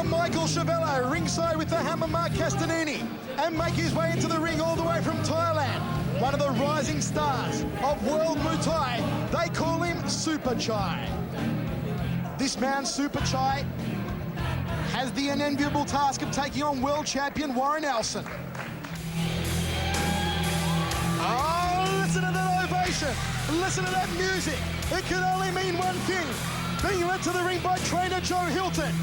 Michael Chavello ringside with the hammer Mark Castanini, and make his way into the ring all the way from Thailand. One of the rising stars of World Muay Thai. They call him Superchai. This man, Superchai, has the unenviable task of taking on world champion Warren Elson. Oh, listen to that ovation. Listen to that music. It can only mean one thing. Being led to the ring by trainer Joe Hilton,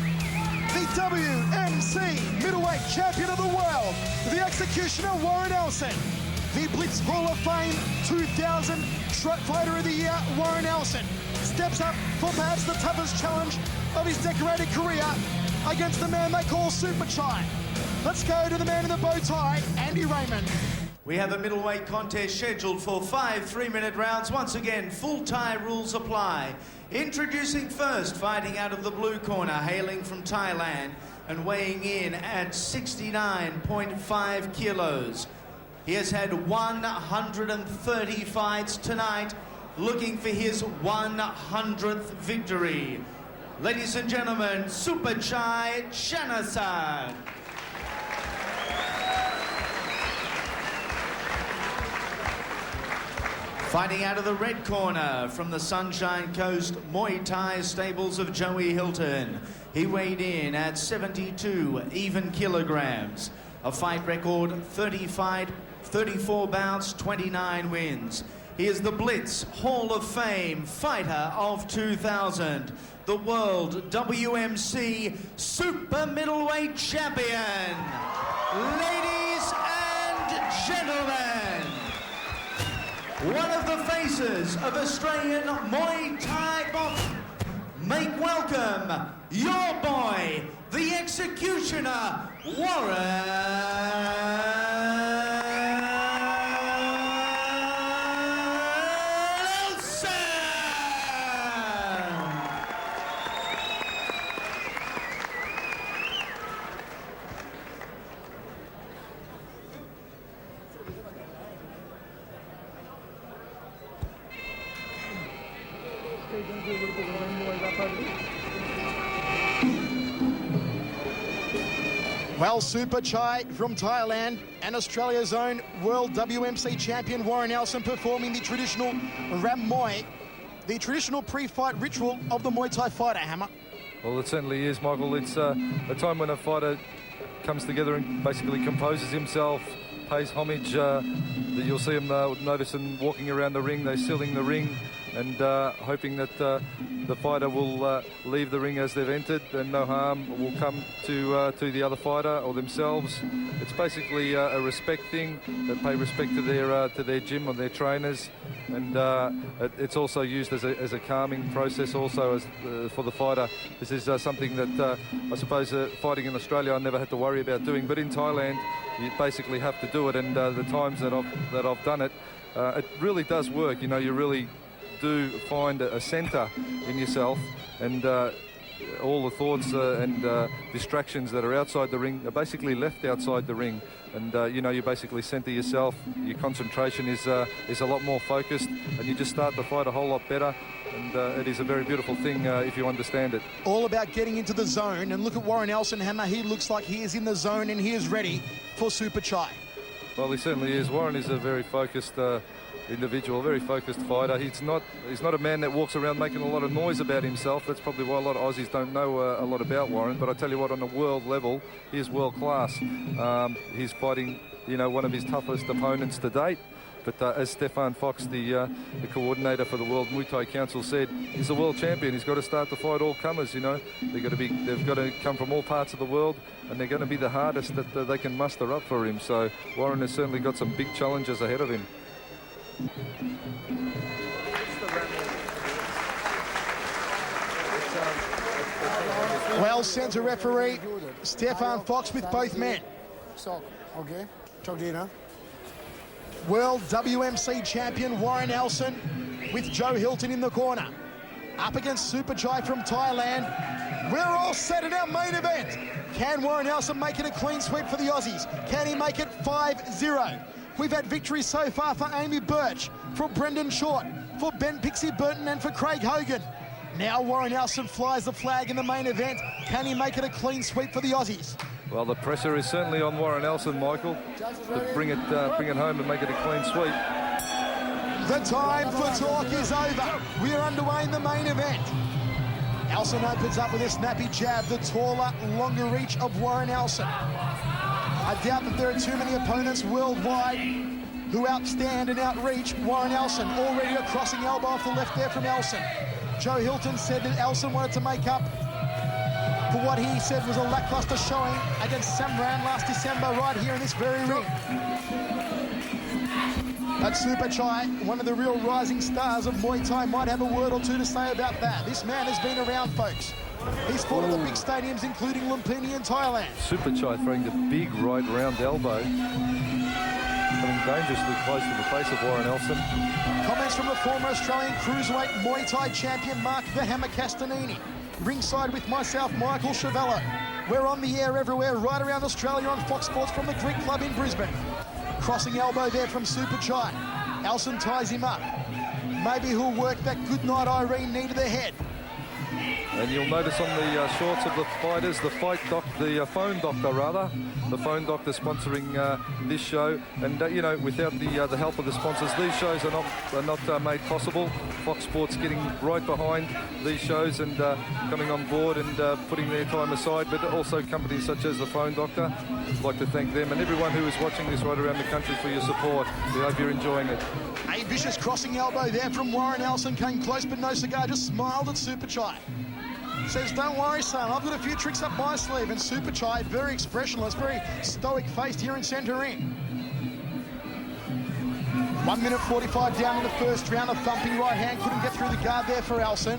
the WMC middleweight champion of the world, the executioner Warren Elson, the Blitz Hall of Fame 2000 Fighter of the Year Warren Elson steps up for perhaps the toughest challenge of his decorated career against the man they call Superchai. Let's go to the man in the bow tie, Andy Raymond. We have a middleweight contest scheduled for 5 3-minute rounds. Once again, full Thai rules apply. Introducing first, fighting out of the blue corner, hailing from Thailand and weighing in at 69.5 kilos. He has had 130 fights tonight, looking for his 100th victory. Ladies and gentlemen, Superchai Chanasad. Fighting out of the red corner from the Sunshine Coast Muay Thai stables of Joey Hilton. He weighed in at 72 even kilograms. A fight record, 34 bouts, 29 wins. He is the Blitz Hall of Fame Fighter of 2000, the World WMC Super Middleweight Champion. Ladies and gentlemen, one of the faces of Australian Muay Thai boxing. Make welcome your boy, the executioner, Warren Elson. Well, Superchai from Thailand and Australia's own World WMC champion Warren Elson performing the traditional Ram Muay, the traditional pre-fight ritual of the Muay Thai fighter, Hammer. Well, it certainly is, Michael. It's a time when a fighter comes together and basically composes himself, pays homage. You'll see him notice him walking around the ring. They're sealing the ring and hoping that the fighter will leave the ring as they've entered and no harm will come to the other fighter or themselves. It's basically a respect thing. They pay respect to their gym or their trainers, and it's also used as a calming process also for the fighter. This is something that I suppose fighting in Australia I never had to worry about doing, but in Thailand you basically have to do it, and the times that I've done it, it really does work. You know, you really do find a centre in yourself, and all the thoughts and distractions that are outside the ring are basically left outside the ring, and you know, you basically centre yourself. Your concentration is a lot more focused, and you just start the fight a whole lot better, and it is a very beautiful thing if you understand it. All about getting into the zone, and look at Warren Elson, Hammer. He looks like he is in the zone and he is ready for Superchai. Well, he certainly is. Warren is a very focused individual, very focused fighter. He's not a man that walks around making a lot of noise about himself. That's probably why a lot of Aussies don't know a lot about Warren. But I tell you what, on a world level, he is world class. He's fighting, you know, one of his toughest opponents to date. But as Stefan Fox, the coordinator for the World Muay Thai Council, said, he's a world champion. He's got to start to fight all comers. You know, they've got to come from all parts of the world, and they're going to be the hardest that they can muster up for him. So Warren has certainly got some big challenges ahead of him. Well, centre referee Stefan Fox with both men. Okay, World WMC champion Warren Elson with Joe Hilton in the corner. Up against Superchai from Thailand. We're all set in our main event. Can Warren Elson make it a clean sweep for the Aussies? Can he make it 5-0? We've had victories so far for Amy Birch, for Brendan Short, for Ben Pixie Burton and for Craig Hogan. Now Warren Elson flies the flag in the main event. Can he make it a clean sweep for the Aussies? Well, the pressure is certainly on Warren Elson, Michael, to bring it home and make it a clean sweep. The time for talk is over. We are underway in the main event. Elson opens up with a snappy jab, the taller, longer reach of Warren Elson. I doubt that there are too many opponents worldwide who outstand and outreach Warren Elson. Already a crossing elbow off the left there from Elson. Joe Hilton said that Elson wanted to make up for what he said was a lackluster showing against Samran last December right here in this very ring. But Superchai, one of the real rising stars of Muay Thai, might have a word or two to say about that. This man has been around, folks. He's fought at the big stadiums, including Lumpini in Thailand. Superchai throwing the big right round elbow, coming dangerously close to the face of Warren Elson. Comments from the former Australian cruiserweight Muay Thai champion Mark the Hammer Castanini. Ringside with myself, Michael Chavello. We're on the air everywhere, right around Australia on Fox Sports from the Greek Club in Brisbane. Crossing elbow there from Superchai. Elson ties him up. Maybe he'll work that good night Irene knee to the head. And you'll notice on the shorts of the fighters, the phone doctor sponsoring this show. And you know, without the help of the sponsors, these shows are not made possible. Fox Sports getting right behind these shows and coming on board and putting their time aside. But also companies such as the Phone Doctor. I'd like to thank them and everyone who is watching this right around the country for your support. We hope you're enjoying it. A vicious crossing elbow there from Warren Elson, came close but no cigar, just smiled at Superchai. Says, don't worry, son, I've got a few tricks up my sleeve. And Superchai, very expressionless, very stoic-faced here in centre ring. 1 minute 45 down in the first round. A thumping right hand, couldn't get through the guard there for Elson.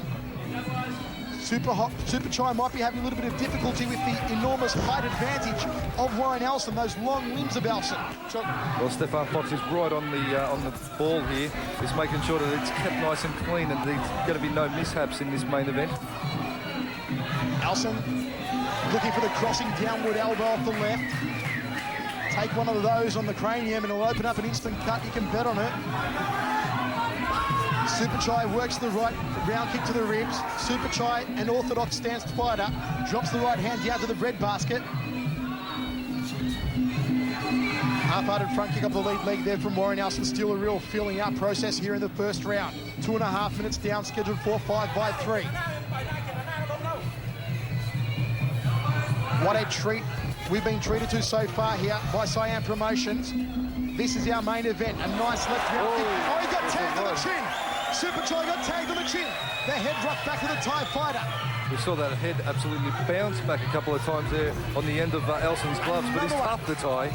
Superchai might be having a little bit of difficulty with the enormous height advantage of Warren Elson, those long limbs of Elson. Well, Stefan Fox is right on the ball here. He's making sure that it's kept nice and clean and there's going to be no mishaps in this main event. Elson looking for the crossing downward elbow off the left. Take one of those on the cranium and it'll open up an instant cut. You can bet on it. Superchai works the right round kick to the ribs. Superchai, an orthodox stance fighter, drops the right hand down to the breadbasket. Half-hearted front kick up the lead leg there from Warren Elson. Still a real filling out process here in the first round. 2.5 minutes down, scheduled for 5 by 3. What a treat we've been treated to so far here by Cyan Promotions. This is our main event. A nice left round kick. Oh, he got tagged on the chin. Superchai got tagged on the chin. The head rocked back to the Thai fighter. We saw that head absolutely bounce back a couple of times there on the end of Elson's gloves, but he's tough, the Thai.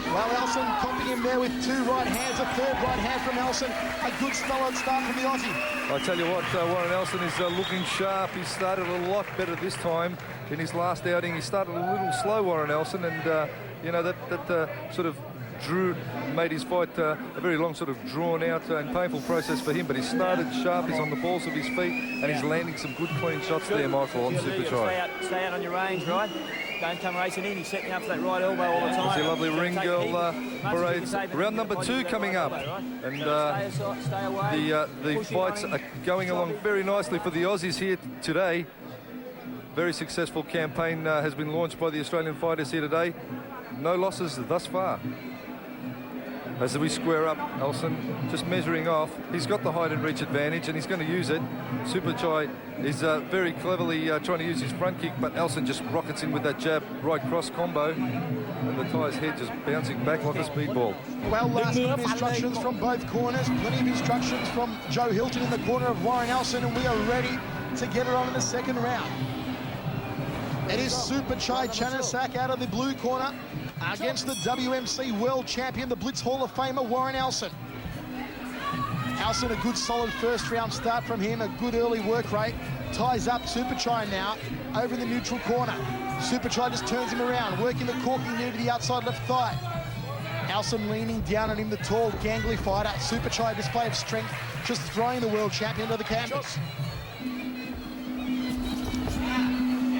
Well, Elson comping him there with 2 right hands, a 3rd right hand from Elson. A good solid start from the Aussie. I tell you what, Warren Elson is looking sharp. He started a lot better this time. In his last outing, he started a little slow, Warren Elson, and you know, that sort of made his fight a very long, sort of drawn out and painful process for him, but he started sharp. He's on the balls of his feet and he's landing some good clean shots there, Michael, on Superchai. Stay out on your range, right? Don't come racing in. He's setting you up for that right elbow all the time. There's a lovely ring girl parades. Round number 2 coming up, and the fights are going along very nicely for the Aussies here today. Very successful campaign has been launched by the Australian fighters here today. No losses thus far. As we square up, Elson just measuring off. He's got the height and reach advantage and he's going to use it. Superchai is very cleverly trying to use his front kick, but Elson just rockets in with that jab right cross combo. And the Thai's head just bouncing back like a speedball. Well, last minute instructions from both corners. Plenty of instructions from Joe Hilton in the corner of Warren Elson, and we are ready to get it on in the second round. It is Superchai Chanasak out of the blue corner against the WMC World Champion, the Blitz Hall of Famer, Warren Elson. Elson, a good solid first round start from him, a good early work rate. Ties up Superchai now over in the neutral corner. Superchai just turns him around, working the corking knee to the outside left thigh. Elson leaning down on him, the tall, gangly fighter. Superchai, display of strength, just throwing the world champion to the canvas.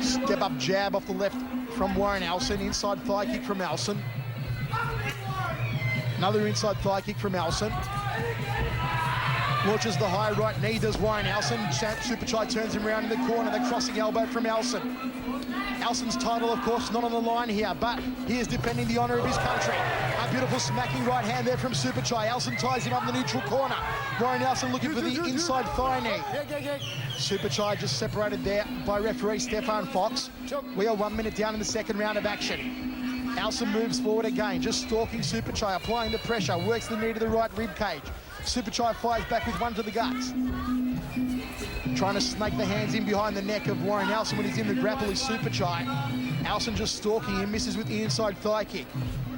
Step up jab off the left from Warren Elson. Inside thigh kick from Elson. Another inside thigh kick from Elson. Launches the high right knee, does Warren Elson. Superchai turns him around in the corner. The crossing elbow from Elson. Elson's title, of course, not on the line here, but he is defending the honour of his country. A beautiful smacking right hand there from Superchai. Elson ties him up in the neutral corner. Warren Elson looking for the inside thigh knee. Superchai just separated there by referee Stefan Fox. We are 1 minute down in the second round of action. Elson moves forward again, just stalking Superchai, applying the pressure, works the knee to the right rib cage. Superchai fires back with one to the guts. Trying to snake the hands in behind the neck of Warren Elson when he's in the grapple is Superchai. Elson just stalking him, misses with the inside thigh kick.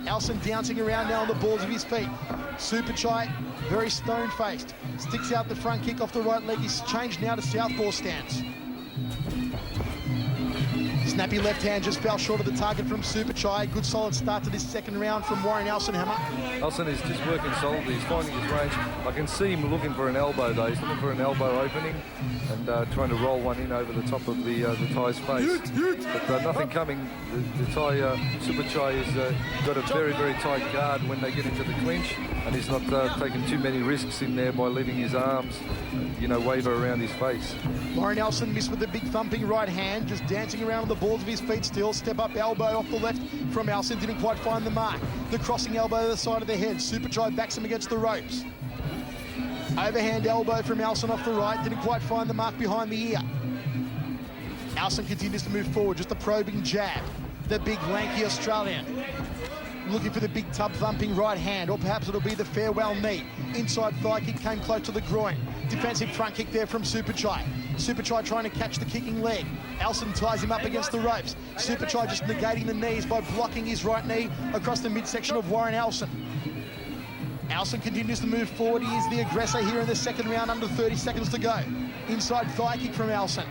Elson dancing around now on the balls of his feet. Superchai, very stone-faced. Sticks out the front kick off the right leg. He's changed now to southpaw stance. Snappy left hand just fell short of the target from Superchai. Good solid start to this second round from Warren Elson, Hammer. Elson is just working solidly. He's finding his range. I can see him looking for an elbow, though. He's looking for an elbow opening and trying to roll one in over the top of the Thai's face. But nothing coming. The Thai Superchai has got a very, very tight guard when they get into the clinch, and he's not taking too many risks in there by leaving his arms, waver around his face. Warren Elson missed with the big thumping right hand, just dancing around on the balls of his feet still. Step up elbow off the left from Elson, didn't quite find the mark. The crossing elbow to the side of the head. Superchai backs him against the ropes. Overhand elbow from Elson off the right, didn't quite find the mark behind the ear. Elson continues to move forward, just a probing jab. The big lanky Australian. Looking for the big tub thumping right hand, or perhaps it'll be the farewell knee. Inside thigh kick came close to the groin. Defensive front kick there from Superchai. Superchai trying to catch the kicking leg. Elson ties him up against the ropes. Superchai just negating the knees by blocking his right knee across the midsection of Warren Elson. Elson continues to move forward. He is the aggressor here in the second round, under 30 seconds to go. Inside thigh kick from Elson.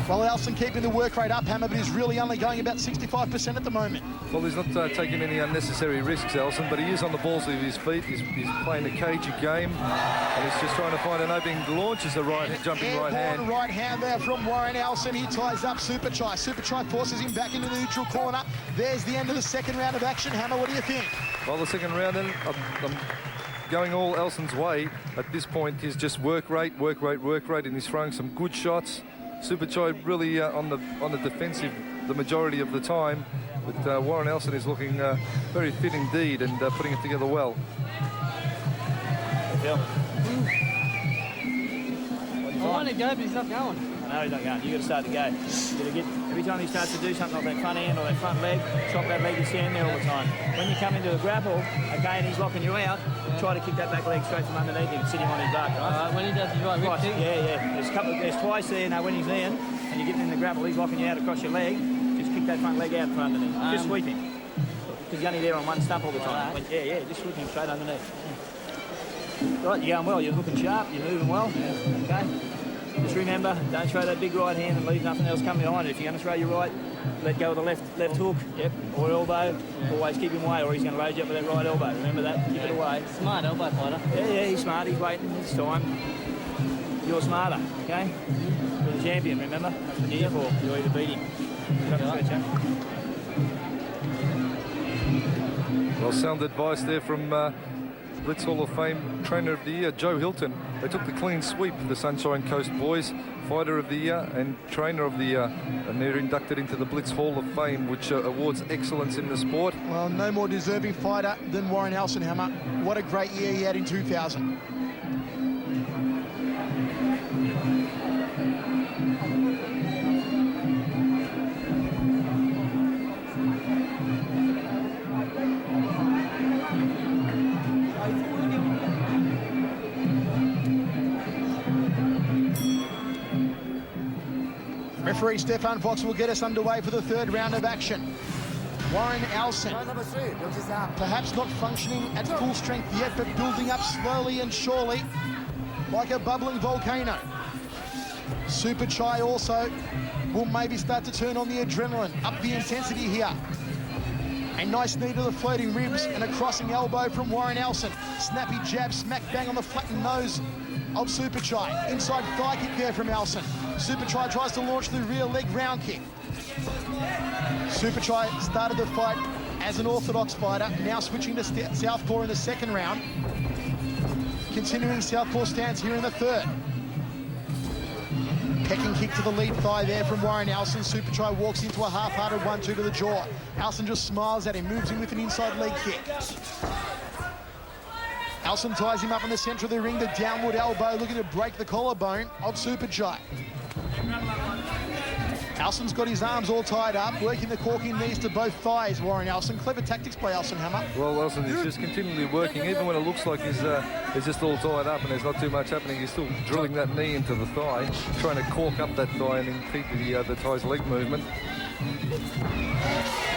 Well, Elson keeping the work rate up, Hammer, but he's really only going about 65% at the moment. Well, he's not taking any unnecessary risks, Elson, but he is on the balls of his feet. He's playing a cagey game, and he's just trying to find an opening. Launches the jumping right hand. Right hand there from Warren Elson. He ties up Superchai. Superchai forces him back into the neutral corner. There's the end of the second round of action. Hammer, what do you think? Well, the second round, then, I'm going all Elson's way. At this point, he's just work rate, and he's throwing some good shots. Superchai really on the defensive the majority of the time, but Warren Elson is looking very fit indeed and putting it together well. Phil. I want to go, but he's not going. No, he's not going. You've got to start to go. You've got to get, every time he starts to do something like that front hand or that front leg, chop that leg and stand there all the time. When you come into a grapple, okay, and he's locking you out, try to kick that back leg straight from underneath him and sit him on his back, right? When he does his right rib kick. Yeah. There's twice there now when he's in, and you're getting in the grapple, he's locking you out across your leg, just kick that front leg out from underneath. Just sweep him. Because he's only there on one stump all the time. Right. Yeah, just sweep him straight underneath. Right, you're going well, you're looking sharp, you're moving well. Okay. Just remember, don't throw that big right hand and leave nothing else come behind it. If you're going to throw your right, let go of the left hook, or elbow. Always keep him away, or he's going to load you up with that right elbow. Remember that, keep it away. Smart elbow fighter. Yeah, he's smart, he's waiting, it's time. You're smarter, okay? You're the champion, remember? That's what you're here for. You're here to beat him. Well, sound advice there from Blitz Hall of Fame Trainer of the Year, Joe Hilton. They took the clean sweep, the Sunshine Coast boys, Fighter of the Year and Trainer of the Year, and they're inducted into the Blitz Hall of Fame, which awards excellence in the sport. Well, no more deserving fighter than Warren Elson, Hammer. What a great year he had in 2000. Referee Stefan Fox will get us underway for the third round of action. Warren Elson, perhaps not functioning at full strength yet, but building up slowly and surely like a bubbling volcano. Superchai also will maybe start to turn on the adrenaline, up the intensity here. A nice knee to the floating ribs and a crossing elbow from Warren Elson. Snappy jab, smack bang on the flattened nose of Superchai. Inside thigh kick there from Elson. Superchai tries to launch the rear leg round kick. Superchai started the fight as an orthodox fighter, now switching to southpaw in the second round. continuing southpaw stance here in the third. Pecking kick to the lead thigh there from Warren Elson. Superchai walks into a half-hearted 1-2 to the jaw. Elson just smiles at him, moves in with an inside leg kick. Elson ties him up in the centre of the ring, the downward elbow, looking to break the collarbone of Superchai. Elson's got his arms all tied up, working the corking knees to both thighs, Warren Elson. Clever tactics by Elson, Hammer. Well, Elson is just continually working, even when it looks like he's just all tied up and there's not too much happening. He's still drilling that knee into the thigh, trying to cork up that thigh and impede the Thai's leg movement.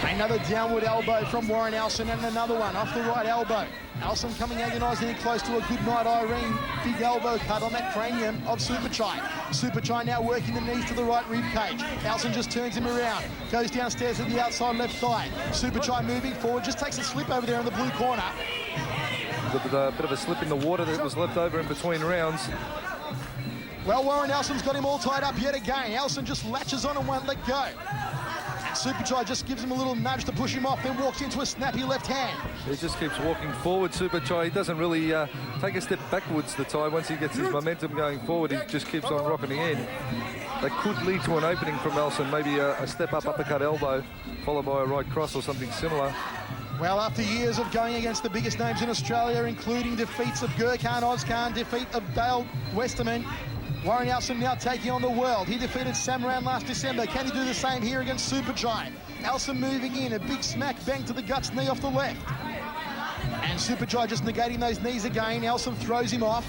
Another downward elbow from Warren Elson and another one off the right elbow. Elson coming agonisingly close to a good night, Irene. Big elbow cut on that cranium of Superchai. Superchai now working the knees to the right rib cage. Elson just turns him around, goes downstairs to the outside left thigh. Superchai moving forward, just takes a slip over there in the blue corner. Got a bit of a slip in the water that was left over in between rounds. Well, Warren Elson's got him all tied up yet again. Elson just latches on and won't let go. Superchai just gives him a little nudge to push him off, then walks into a snappy left hand. He just keeps walking forward, Superchai. He doesn't really take a step backwards, the Thai. Once he gets his momentum going forward, he just keeps on rocking the end. That could lead to an opening from Elson, maybe a step-up uppercut elbow, followed by a right cross or something similar. Well, after years of going against the biggest names in Australia, including defeats of Gurkhan Ozkan, defeat of Dale Westerman, Warren Elson now taking on the world. He defeated Samran last December. Can he do the same here against Superchai? Elson moving in, a big smack bang to the guts knee off the left. And Superchai just negating those knees again. Elson throws him off.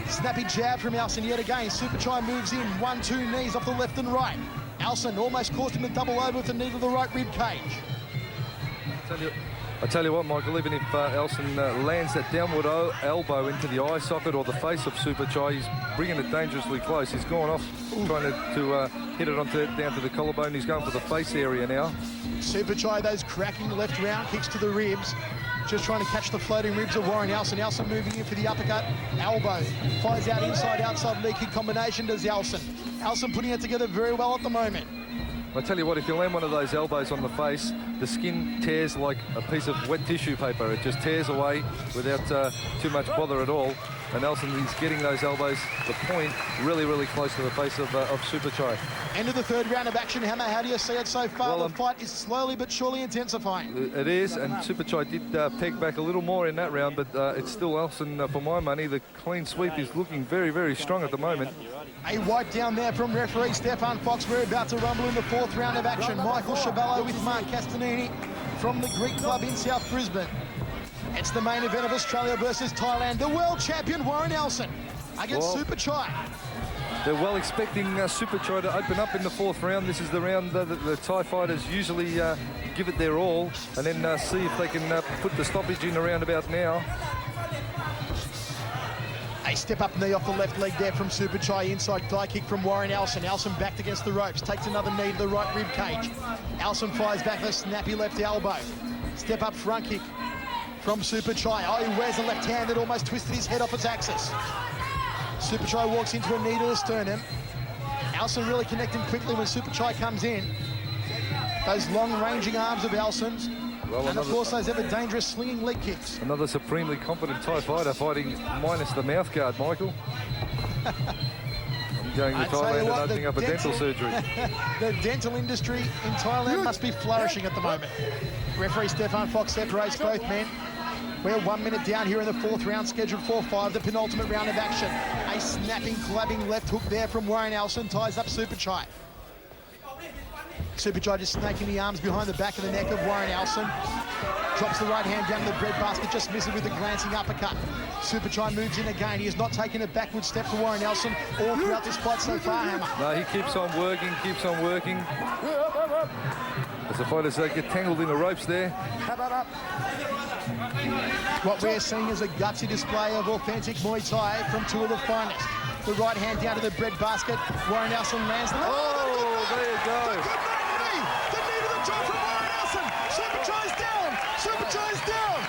Snappy jab from Elson yet again. Superchai moves in, 1-2 knees off the left and right. Elson almost caused him to double over with the knee to the right rib cage. I tell you what, Michael, even if Elson lands that downward elbow into the eye socket or the face of Superchai, he's bringing it dangerously close. He's gone off trying to hit it down to the collarbone. He's going for the face area now. Superchai, those cracking left round kicks to the ribs. Just trying to catch the floating ribs of Warren Elson. Elson moving in for the uppercut. Elbow. Fires out inside, outside leg kick combination does Elson. Elson putting it together very well at the moment. I tell you what, if you land one of those elbows on the face, the skin tears like a piece of wet tissue paper. It just tears away without too much bother at all. And Elson is getting those elbows, the point, really, really close to the face of Superchai. End of the third round of action, Hammer. How do you see it so far? Well, the fight is slowly but surely intensifying. It is, and Superchai did peg back a little more in that round, but it's still Elson, for my money. The clean sweep is looking very, very strong at the moment. A wipe down there from referee Stefan Fox. We're about to rumble in the fourth round of action. Michael Chavallo with Mark Castanini from the Greek club in South Brisbane. It's the main event of Australia versus Thailand. The world champion Warren Elson against Superchai. They're well expecting Superchai to open up in the fourth round. This is the round that the Thai fighters usually give it their all and then see if they can put the stoppage in around about now. A step-up knee off the left leg there from Superchai. Inside thigh kick from Warren Elson. Elson backed against the ropes. Takes another knee to the right rib cage. Elson fires back the snappy left elbow. Step-up front kick from Superchai. Oh, he wears a left hand that almost twisted his head off its axis. Superchai walks into a knee to the sternum. Elson really connecting quickly when Superchai comes in. Those long-ranging arms of Elson's. Well, and of course those ever dangerous slinging leg kicks. Another supremely competent Thai fighter fighting minus the mouth guard, Michael. I'm going to Thailand and opening up a dental surgery. The dental industry in Thailand must be flourishing at the moment. Referee Stefan Fox separates both men. We're 1 minute down here in the fourth round, scheduled for 5, the penultimate round of action. A snapping, clubbing left hook there from Warren Elson ties up Superchai. Superchai just snaking the arms behind the back of the neck of Warren Elson. Drops the right hand down the breadbasket, just misses with a glancing uppercut. Superchai moves in again. He has not taken a backward step for Warren Elson all throughout this fight so far, Hammer. No, he keeps on working, As the fighters get tangled in the ropes there. What we're seeing is a gutsy display of authentic Muay Thai from two of the finest. The right hand down to the breadbasket. Warren Elson lands the... Oh, there you go. The knee to the jaw from Warren Elson. Superchai's down. Superchai's down.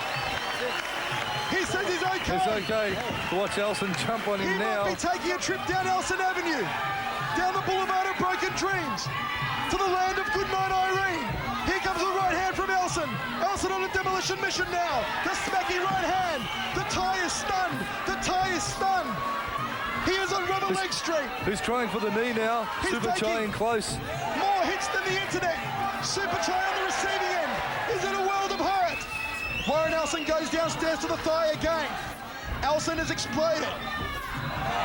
He says he's okay. It's okay to watch Elson jump on him He now. might be taking a trip down Elson Avenue, down the boulevard of broken dreams, to the land of Goodnight Irene. Here comes the right hand from Elson. Elson on a demolition mission now. The smacky right hand. The The Thai is stunned. The Thai is stunned. He is on rubber leg street. Who's trying for the knee now? He's Superchai taking in close. more hits than the internet. Superchai on the receiving end. Is in a world of hurt. Warren Elson goes downstairs to the thigh again. Elson has exploded.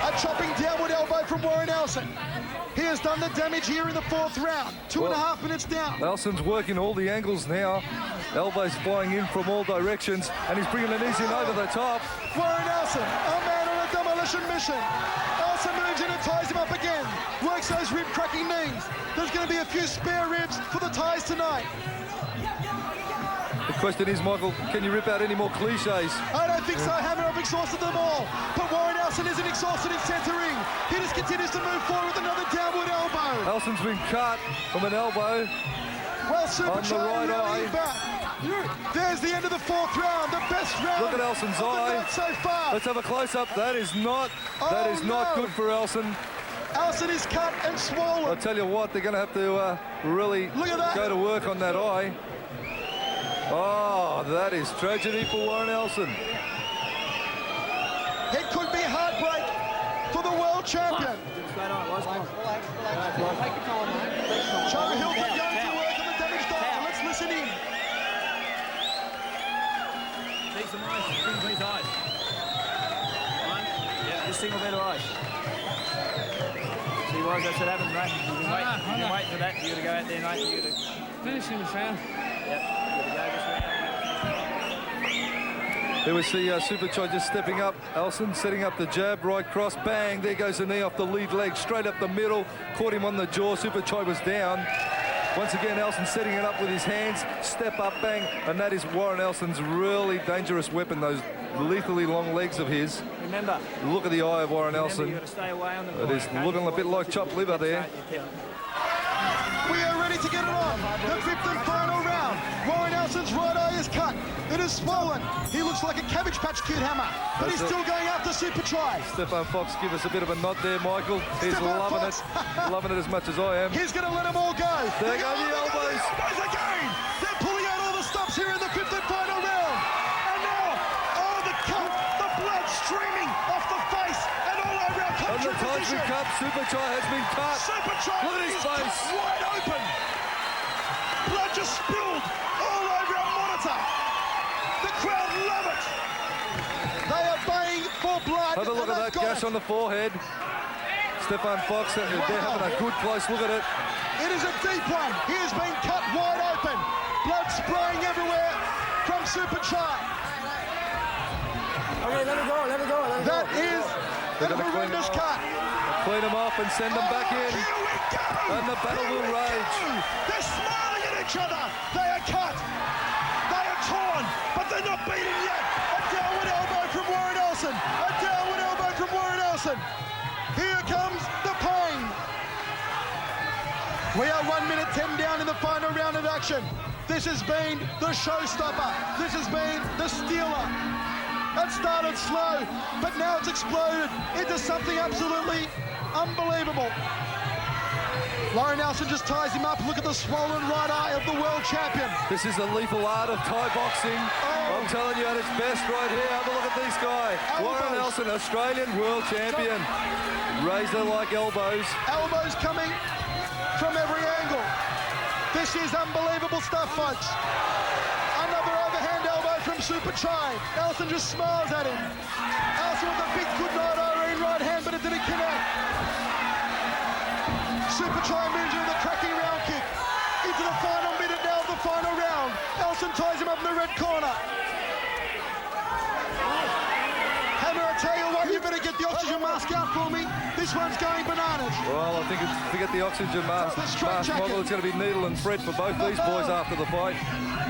A chopping downward elbow from Warren Elson. He has done the damage here in the 4th round. 2.5 minutes down. Elson's working all the angles now. Elbows flying in from all directions, and he's bringing the knees in over the top. Warren Elson, a man on a demolition mission. Elson moves in and ties him up again. Works those rib-cracking knees. There's going to be a few spare ribs for the Thais tonight. The question is, Michael, can you rip out any more cliches? I don't think so, Hammer. I've exhausted them all. But Warren Elson isn't exhausted in centering. He just continues to move forward with another downward elbow. Elson's been cut from an elbow. Well, Superchai right rallying eye. back. There's the end of the 4th round, the best round. Look at Elson's of the eye. night so far. Let's have a close-up. That is not no. good for Elson. Elson is cut and I'll swollen. tell you what, they're going to have to really Look at that. go to work on that eye. Oh, that is tragedy for Warren Elson. It could be heartbreak for the world champion. Straight on, Loz, come on. Take your time, mate. Joe Hilton Towel, going to towel. work on the damaged eye. Towel. Let's listen in. See some eyes, between his eyes. One, yeah, just single better eyes. See, Loz, that's what happens, mate. You can wait for that. You got to go out there, mate. You got to Finish him, Sam. Yep, you got to go this round. There we see Superchai just stepping up. Elson setting up the jab, right cross, bang. There goes the knee off the lead leg, straight up the middle. Caught him on the jaw. Superchai was down. Once again, Elson setting it up with his hands. Step up, bang. And that is Warren Elson's really dangerous weapon, those lethally long legs of his. Remember, Look at the eye of Warren you Elson. got to stay away on the It is looking a bit like chopped liver there. We are ready to get it on. The 5th and final round. Warren Elson's right eye is cut. It is swollen. He looks like a Cabbage Patch Kid, Hammer. But he's That's it. still going after Superchai. Stefan Fox give us a bit of a nod there, Michael. He's Stefan loving Fox. it. Loving it as much as I am. He's going to let them all go. There go the elbows. Elbows again. They're pulling out all the stops here in the 5th and final round. And now, oh, the cut, the blood streaming off the face and all over our On the country Taishan position. Cup, Superchai has been cut. Superchai Look at his is face. cut wide open. Blood just spilled all over our monitor. The crowd love it. They are baying for blood. Have a look and at that they've got gash it. on the forehead. Stefan Fox, they're having a good close look at it. It is a deep one. He has been cut wide open. Blood spraying everywhere from Superchai. Okay, let it go, let it go, let it go. That is They're a gonna clean horrendous him cut. Clean them off and send them back in. Here we go. And the battle Here will we rage. go. They're smiling at each other. They are cut. They are torn, but they're not beaten yet. A downward elbow from Warren Elson. A downward elbow from Warren Elson. Here comes the pain. We are 1 minute 10 down in the final round of action. This has been the showstopper. This has been the stealer. It started slow, but now it's exploded into something absolutely unbelievable. Warren Elson just ties him up. Look at the swollen right eye of the world champion. This is the lethal art of Thai boxing. Oh. I'm telling you, at its best right here. Have a look at this guy. Warren Elbows. Elson, Australian world champion. Razor-like elbows. Elbows coming from every angle. This is unbelievable stuff, folks. Another overhand elbow from Superchai. Elson just smiles at him. Elson with a big good night Irene right hand, but it didn't connect. Superchai moves with a cracking round kick. Into the final minute now of the final round. Elson ties him up in the red corner. Hammer, I tell you what, you better get the oxygen mask out for me. This one's going bananas. Well, I think forget the oxygen mask. The straight jacket. Model. It's going to be needle and thread for both these boys after the fight.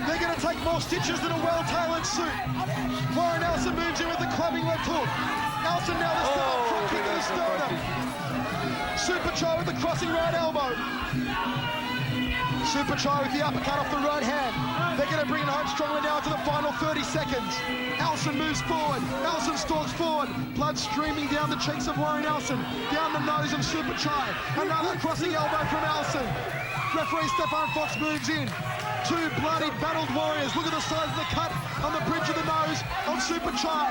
They're going to take more stitches than a well-tailored suit. Warren Elson moves in with the clubbing left hook. Elson now the start front kick to the sternum. Superchai with the crossing right elbow. Superchai with the uppercut off the right hand. They're going to bring it home strongly now to the final 30 seconds. Elson moves forward. Elson stalks forward. Blood streaming down the cheeks of Warren Elson. Down the nose of Superchai. Another crossing elbow from Elson. Referee Stefan Fox moves in. Two bloody battled warriors. Look at the size of the cut on the bridge of the nose of Superchai.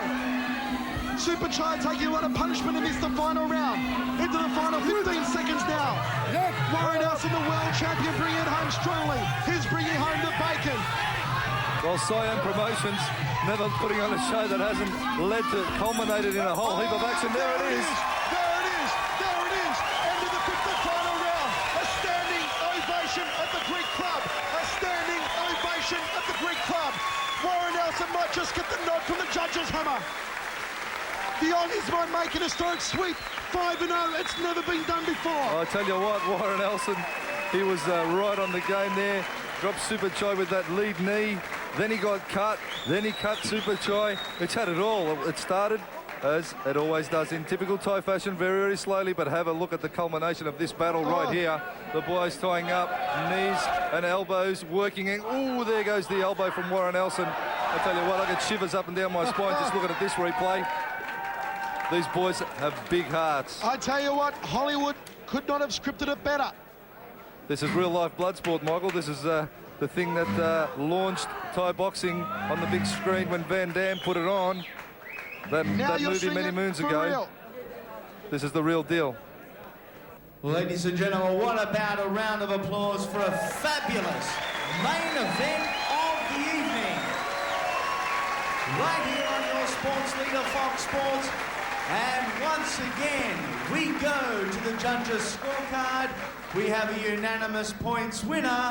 Superchai taking a lot of punishment and missed the final round. Into the final 15 seconds now. Warren Elson, the world champion, bringing it home strongly. He's bringing home the bacon. Well, Cyan Promotions never putting on a show that hasn't led to culminated in a whole heap of action. There it is. There it is. There it is. End of the fifth and final round. A standing ovation at the Greek club. A standing ovation at the Greek club. Warren Elson might just get the nod from the judges, Hammer. The Aussies might make an historic sweep. 5-0. It's never been done before. I tell you what, Warren Elson, he was right on the game there. Dropped Superchai with that lead knee. Then he got cut. Then he cut Superchai. It's had it all. It started, as it always does, in typical Thai fashion, very, very slowly. But have a look at the culmination of this battle right here. The boys tying up, knees and elbows, working in. Ooh, there goes the elbow from Warren Elson. I tell you what, I get shivers up and down my spine just looking at this replay. These boys have big hearts. I tell you what, Hollywood could not have scripted it better. This is real-life blood sport, Michael. This is the thing that launched Thai boxing on the big screen when Van Damme put it on. That movie many moons ago. Real. This is the real deal. Ladies and gentlemen, what about a round of applause for a fabulous main event of the evening? Right here on your sports leader, Fox Sports. And once again, we go to the judges' scorecard. We have a unanimous points winner.